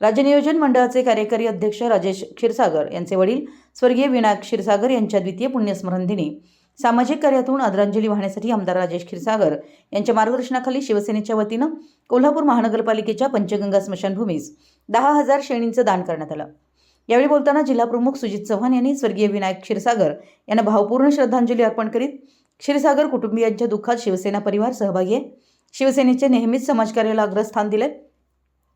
राज्य नियोजन मंडळाचे कार्यकारी अध्यक्ष राजेश क्षीरसागर यांचे वडील स्वर्गीय विनायक क्षीरसागर यांच्या द्वितीय पुण्यस्मरण दिनी सामाजिक कार्यातून आदरांजली वाहण्यासाठी आमदार राजेश क्षीरसागर यांच्या मार्गदर्शनाखाली शिवसेनेच्या वतीनं कोल्हापूर महानगरपालिकेच्या पंचगंगा स्मशानभूमीस 10,000 शेणींचं दान करण्यात आलं। यावेळी बोलताना जिल्हा प्रमुख सुजित चव्हाण यांनी स्वर्गीय विनायक क्षीरसागर यांना भावपूर्ण श्रद्धांजली अर्पण करीत क्षीरसागर कुटुंबियांच्या दुःखात शिवसेना परिवार सहभागी आहे। शिवसेनेचे नेहमीच समाजकार्याला अग्रस्थान दिले।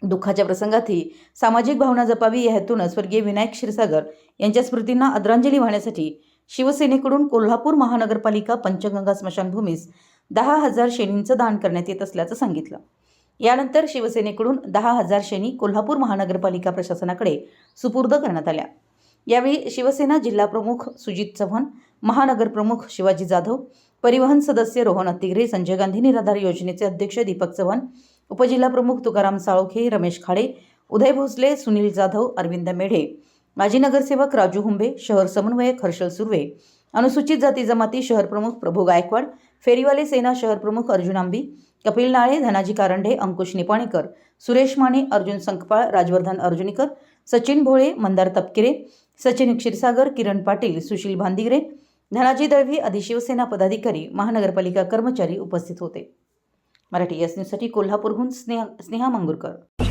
दुःखाच्या प्रसंगातही सामाजिक भावना जपावी या हेतून स्वर्गीय विनायक क्षीरसागर यांच्या स्मृतींना आदरांजली वाहण्यासाठी शिवसेनेकडून कोल्हापूर महानगरपालिका पंचगंगा स्मशानभूमीस 10,000 शेणींचं दान करण्यात येत असल्याचं सांगितलं। यानंतर शिवसेनेकडून 10,000 शेणी कोल्हापूर महानगरपालिका प्रशासनाकडे सुपूर्द करण्यात आल्या। यावेळी शिवसेना जिल्हा प्रमुख सुजित चव्हाण, महानगर प्रमुख शिवाजी जाधव, परिवहन सदस्य रोहन अत्तिगरे, संजय गांधी निराधार योजनेचे अध्यक्ष दीपक चव्हाण, उपजिल्हा प्रमुख तुकाराम साळोखे, रमेश खाडे, उदय भोसले, सुनील जाधव, अरविंद मेढे, माजी नगरसेवक राजू हुंबे, शहर समन्वयक हर्षल सुर्वे, अनुसूचित जाती जमाती शहर प्रमुख प्रभू गायकवाड, फेरीवाले सेना शहर प्रमुख अर्जुन आंबी, कपिल नाळे, धनाजी कारंडे, अंकुश निपाणीकर, सुरेश माने, अर्जुन संकपाळ, राजवर्धन अर्जुनीकर, सचिन भोळे, मंदार तपकिरे, सचिन क्षीरसागर, किरण पाटील, सुशील भांदिगरे, धनाजी दळवी आदी शिवसेना पदाधिकारी, महानगरपालिका कर्मचारी उपस्थित होते। मराठी एस न्यूजसाठी कोल्हापूरहून स्नेहा मांगुरकर।